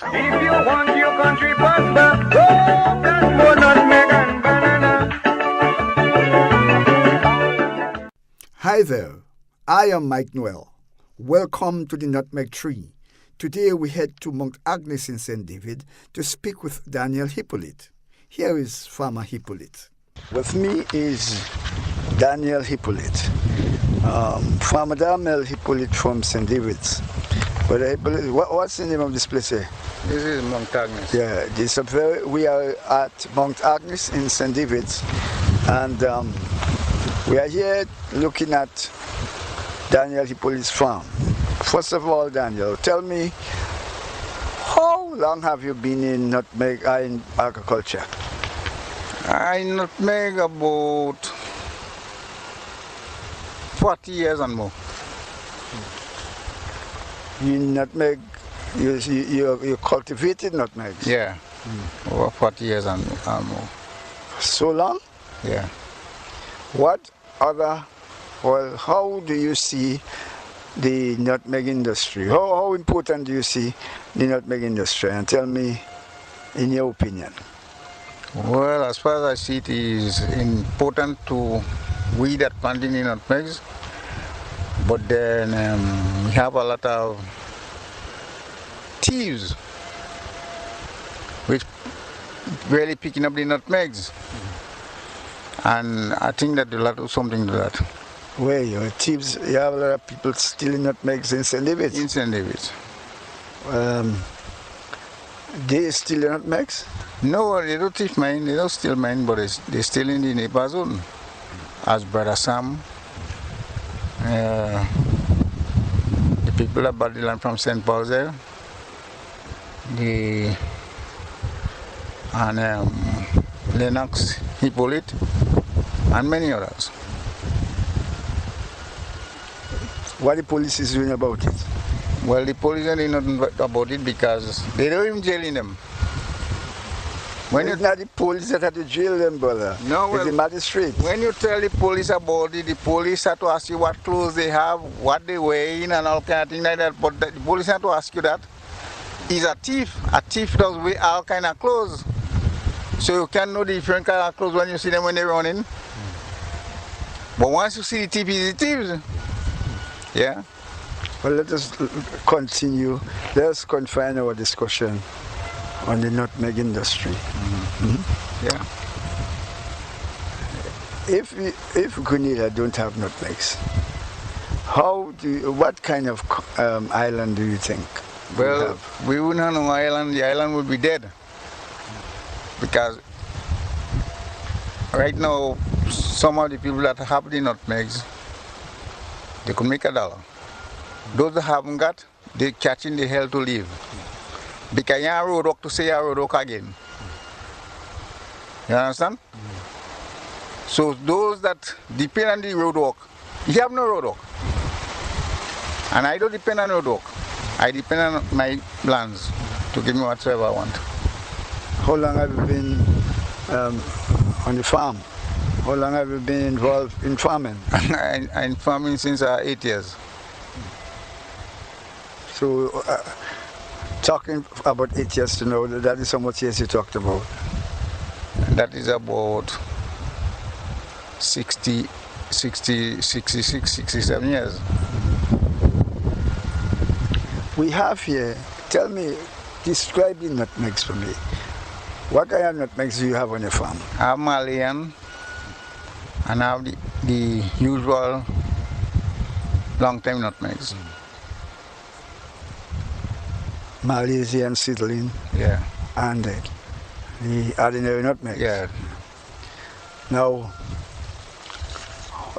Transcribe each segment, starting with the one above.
If you want your country prosper, go plant more nutmeg and banana. Hi there, I am Mike Noel. Welcome to the Nutmeg Tree. Today we head to Mount Agnes in St. David to speak with Daniel Hypolite. Here is Farmer Hypolite. With me is Daniel Hypolite, Farmer Daniel Hypolite from St. David's. But what's the name of this place here? This is Mount Agnes. Yeah, we are at Mount Agnes in St. David's, and we are here looking at Daniel Hypolite's farm. First of all, Daniel, tell me, how long have you been in nutmeg in agriculture? I nutmeg about 40 years and more. You nutmeg, you cultivated nutmegs? Yeah, over 40 years and more. So long? Yeah. How do you see the nutmeg industry? How important do you see the nutmeg industry? And tell me, in your opinion. Well, as far as I see, it is important to we that planting in nutmegs, but then we have a lot of thieves which really picking up the nutmegs, and I think that they'll do something to that. Where your thieves? You have a lot of people stealing nutmegs in St. David's? In St. David's. They steal the nutmegs? No, they don't thief mine, they don't steal mine, but they steal in the neighbor's zone. As Brother Sam, the people that bought the land from St. Paul's there, Lennox, Hypolite, and many others. What the police is doing about it? Well, the police are doing nothing about it because they don't even jail them. It's not the police that have to jail them, brother. No, well, it's the magistrate. When you tell the police about it, the police have to ask you what clothes they have, what they wear in, and all kind of things like that. But the police have to ask you that. He's a thief. A thief does wear all kind of clothes. So you can know the different kind of clothes when you see them when they're running. But once you see the thief, he's the thieves. Yeah. Well, let us continue. Let us confine our discussion on the nutmeg industry. Yeah. If Grenada don't have nutmegs, what kind of island do you think? Well, we wouldn't have no island. The island would be dead. Because right now, some of the people that have the nutmegs, they could make $1. Those that haven't got, they're catching the hell to live. Because you have road work to say you road work again. You understand? So those that depend on the road work, you have no road work. And I don't depend on road work. I depend on my lands to give me whatsoever I want. How long have you been on the farm? How long have you been involved in farming? I'm farming since 8 years. So, talking about 8 years to now, that is how much years you talked about? That is about 66, 67 years. We have here, tell me, describe the nutmegs for me. What kind of nutmegs do you have on your farm? I have Malian, and I have the usual long-time nutmegs. Malaysian seedling, yeah, and the ordinary nutmeg. Yeah. Now,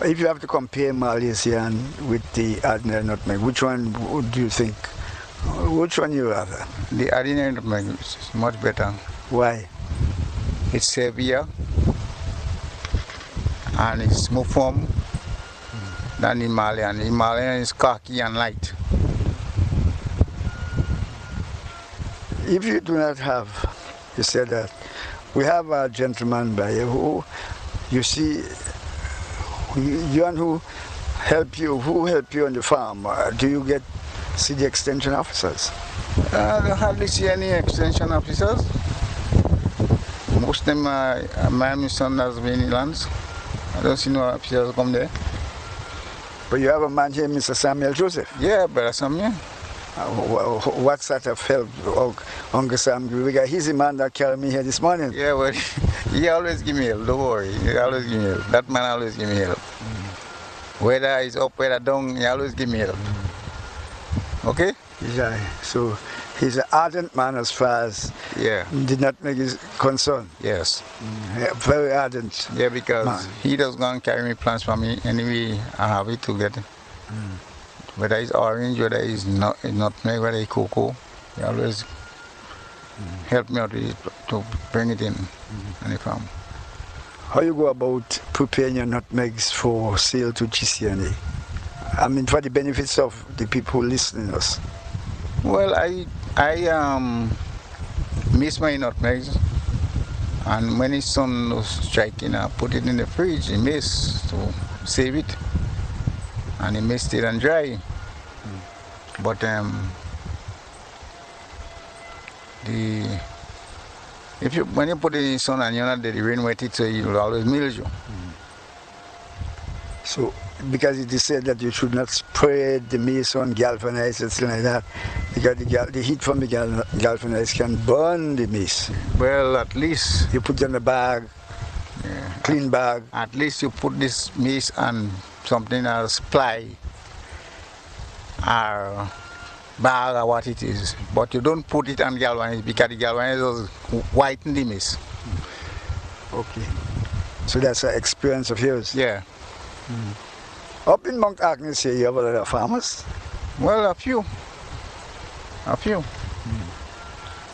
if you have to compare Malaysian with the ordinary nutmeg, which one do you think? Which one you rather? The ordinary nutmeg is much better. Why? It's heavier and it's more firm than the Himalayan. The Himalayan is khaki and light. If you do not have, you said that, we have a gentleman by here who, you see, who help you on the farm. Do you see the extension officers? I hardly see any extension officers. Most of them, my son has been in lands. I don't see no officers come there. But you have a man here, Mr. Samuel Joseph. Yeah, brother Samuel. What sort of help Uncle Sam give? Because he's the man that carried me here this morning. Yeah, well, he always give me help. Don't worry, he always give me help. That man always give me help. Whether he's up, whether down, he always give me help. Okay? Yeah, so he's an ardent man as far as Yeah. the Nutmeg is concerned. Yes. Yeah, very ardent. Yeah, because Man. he does go and carry me plants for me anyway. I have it to get. Whether it's orange, whether it's nutmeg, whether it's cocoa, he always help me out with it to bring it in the farm. How you go about preparing your nutmegs for sale to GCNA? I mean, for the benefits of the people listening to us. Well, I miss my nutmegs, and when his sun was striking, I put it in the fridge. He missed to save it, and he missed it and dry. But when you put it in the sun and you're not there, the rain wet it, so it will always mildew. So, because it is said that you should not spread the maize on galvanized and things like that, because the heat from the galvanized can burn the maize. Well, at least You put it in a bag, clean bag. at least you put this maize on something else, ply or bag or what it is, but you don't put it on galvanized because the galvanized will whiten the maize. Okay. So that's an experience of yours. Yeah. Up in Mount Agnes here, you have a lot of farmers. Well, a few.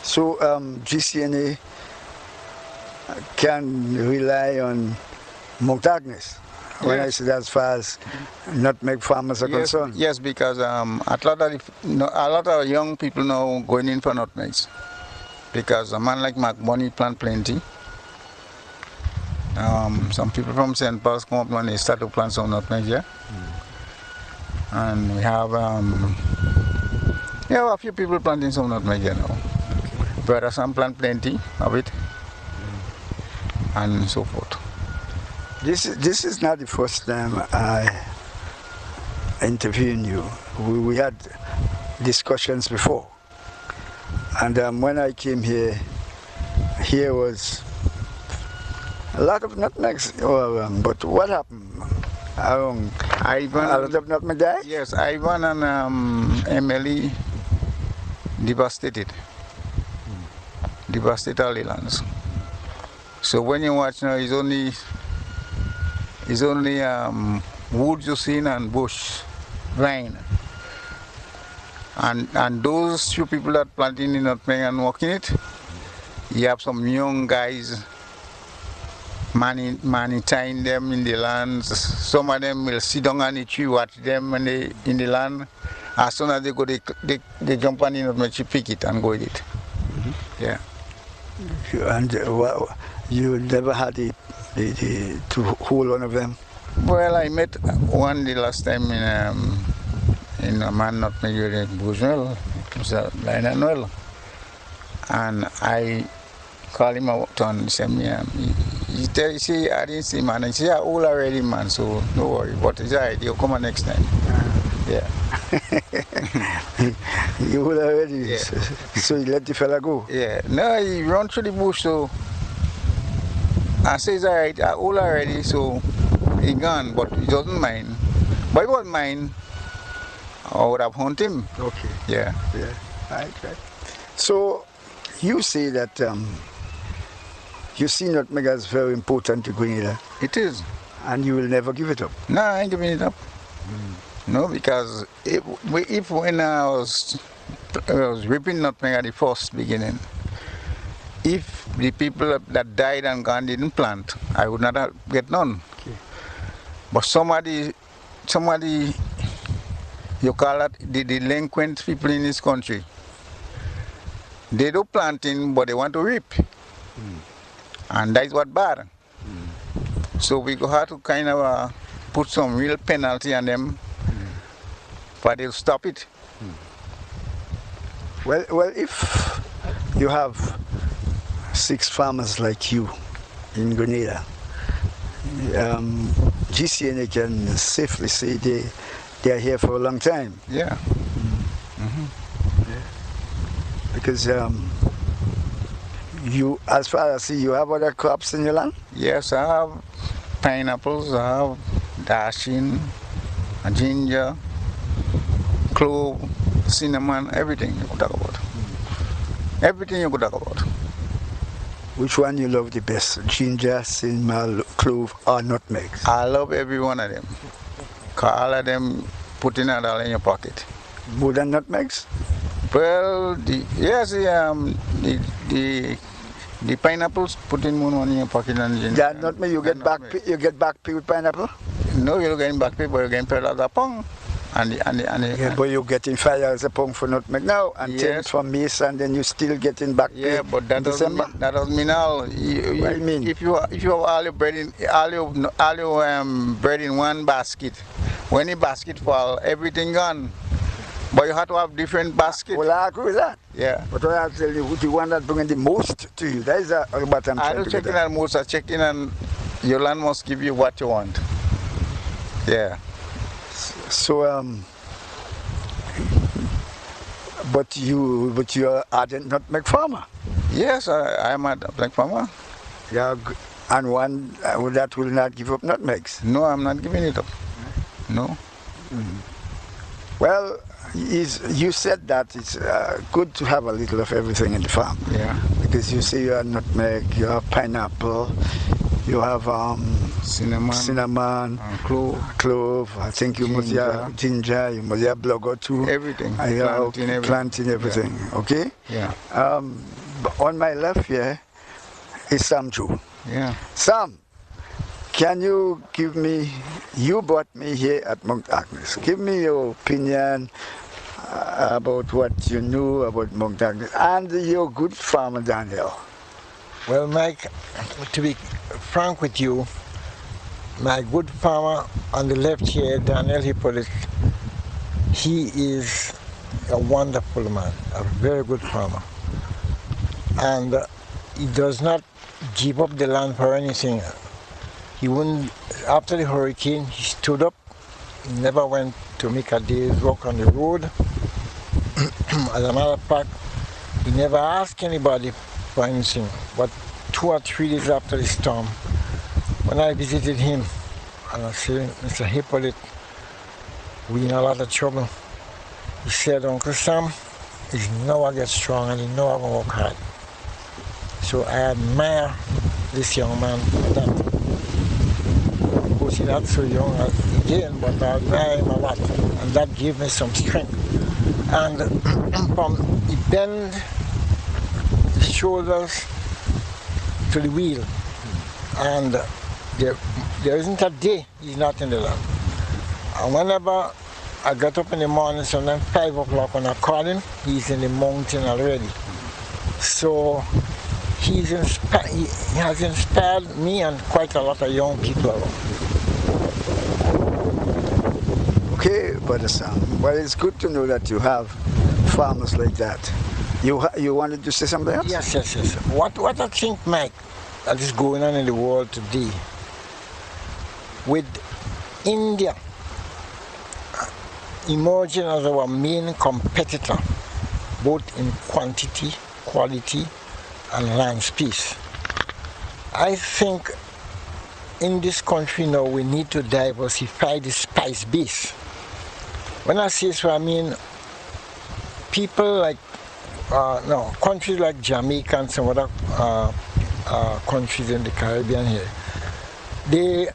So GCNA can rely on Mount Agnes. When I Yes. say that, as far as nutmeg farmers are concerned. Yes, because a lot of young people now going in for nutmegs. Because a man like Mark Bonny plant plenty. Some people from St. Paul's come up and they start to plant some nutmegs here. And we have a few people planting some nutmeg here now. Brother Sam plant plenty of it. And so forth. This is not the first time I interviewed you. We had discussions before. And when I came here was a lot of nutmegs. But what happened? A lot of nutmeg died? Yes, Ivan and Emily devastated all the lands. So when you watch now, it's only woods you see and bush, vine. And those few people that planting in nutmeg and working it, you have some young guys managing them in the lands. Some of them will sit down on the tree, watch them when they in the land. As soon as they go, they jump on the nutmeg, you pick it and go with it. Yeah. And you never had to hold one of them? Well, I met one the last time in a man nutmeg in Bourgeois, Mr. Lionel Noel. And I called him out and he said he said, I didn't see man. And he said, I'm old already, man, so no worry. But it's all right, you'll come on next time. Yeah. You old already? Yeah. So you let the fella go? Yeah. No, he run through the bush, so I say it's all right, I'm old already, so he gone, but he doesn't mind. But he won't mind, I would have hunted him. Okay. Yeah. Yeah. Right. So you say that you see nutmeg as very important to Grenada, It is. and you will never give it up. No, I ain't giving it up. No, because when I was ripping nutmeg at the first beginning, if the people that died and gone didn't plant, I would not have get none. Okay. But somebody, you call that the delinquent people in this country, they do planting, but they want to reap. And that's what bad. So we go have to kind of put some real penalty on them, but they'll stop it. Well, if you have 6 farmers like you in Grenada, GCNA can safely say they are here for a long time. Yeah. Because you, as far as I see, you have other crops in your land? Yes, I have pineapples, I have dashing, ginger, clove, cinnamon, everything you could talk about. Everything you could talk about. Which one you love the best? Ginger, cinnamon, clove, or nutmeg? I love every one of them. 'Cause all of them putting it all in your pocket. More than nutmegs? Well, the pineapples putting more money in your pocket than ginger. That nutmeg, you get back pay with pineapple? No, you're getting back pay, but you're getting paid as a pound. Yeah, but you're getting $5 a pound for nutmeg now, and 10 for mace, and then you're still getting back pay. Yeah, but that doesn't mean all. What do you mean? If you have all your bread in bread in one basket, when the basket fall, everything gone. But you have to have different baskets. Well, I agree with that. Yeah. But what I'll tell you, the one that bringing the most to you, that is what I'm I trying don't to check get in at. on most. I check in on your land must give you what you want. Yeah. So, but you are ardent nutmeg farmer. Yes, I'm a black farmer. Yeah, and one that will not give up nutmegs. No, I'm not giving it up. No. Well, you said that it's good to have a little of everything in the farm. Yeah. Because you say you have nutmeg, you have pineapple, you have cinnamon, clove. I think you must have ginger, you must have blogger too. Everything. Planting everything. Yeah. Okay? Yeah. On my left here is Sam Joe. Yeah. Sam, can you give me, you brought me here at Mount Agnes. Give me your opinion about what you knew about Mount Agnes and your good farmer Daniel. Well, Mike, to be frank with you, my good farmer on the left here, Daniel Hypolite, he is a wonderful man, a very good farmer. And he does not give up the land for anything. He wouldn't, after the hurricane, he stood up, he never went to make a day's work on the road. As a matter of fact, he never asked anybody for anything. But 2 or 3 days after the storm, when I visited him, and I said, Mr. Hypolite, we in a lot of trouble. He said, Uncle Sam, he's now I get strong and he know I can work hard. So I admire this young man for that. Of course, he's not so young as he did, but I admire him a lot. And that gave me some strength. And he bent his shoulders to the wheel. And there isn't a day he's not in the land. And whenever I got up in the morning, sometimes 5 o'clock when I call him, he's in the mountain already. So he has inspired me and quite a lot of young people. Okay, Brother Sam. Well, it's good to know that you have farmers like that. You wanted to say something else? Yes. What I think, Mike, that is going on in the world today, with India emerging as our main competitor, both in quantity, quality, and land space. I think in this country now we need to diversify the spice base. When I say so, I mean people like, countries like Jamaica and some other countries in the Caribbean here, they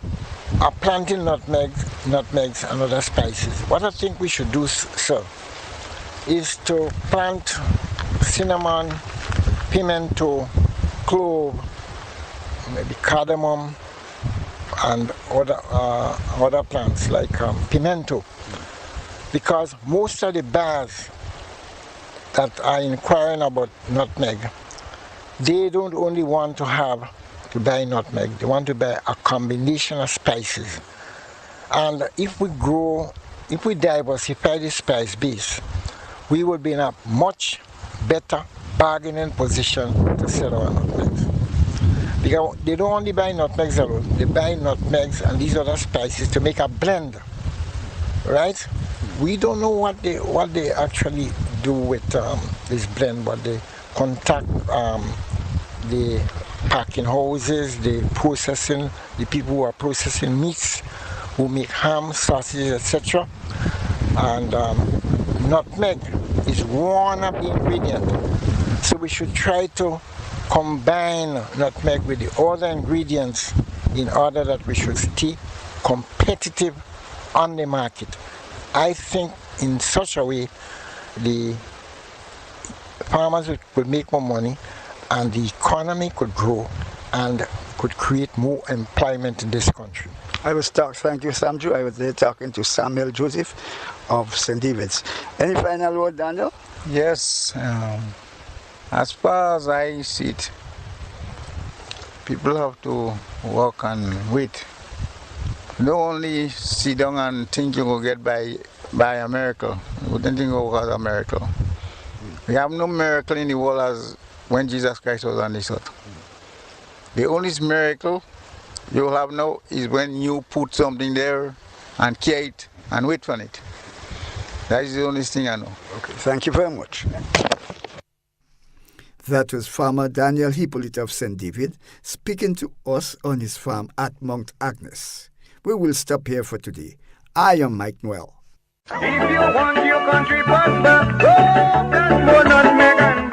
are planting nutmegs and other spices. What I think we should do, sir, is to plant cinnamon, pimento, clove, maybe cardamom, and other plants like pimento. Because most of the buyers that are inquiring about nutmeg, they don't only want to buy nutmeg, they want to buy a combination of spices. And if we diversify the spice base, we will be in a much better bargaining position to sell our nutmegs. Because they don't only buy nutmegs alone, they buy nutmegs and these other spices to make a blend, right? We don't know what they actually do with this blend, but they contact the packing houses, the people who are processing meats, who make ham, sausages, etc. And nutmeg is one of the ingredients. So we should try to combine nutmeg with the other ingredients in order that we should stay competitive on the market. I think in such a way the farmers could make more money and the economy could grow and could create more employment in this country. Thank you, Samju. I was there talking to Samuel Joseph of St. David's. Any final word, Daniel? Yes, as far as I see it, people have to work and wait. Don't only sit down and think you will get by a miracle. We don't think it was a miracle. We have no miracle in the world as when Jesus Christ was on this earth. The only miracle you will have now is when you put something there and care it and wait for it. That is the only thing I know. Okay, thank you very much. That was farmer Daniel Hypolite of St. David speaking to us on his farm at Mount Agnes. We will stop here for today. I am Mike Noel. If you want your country prosper, oh, that's more nutmeg and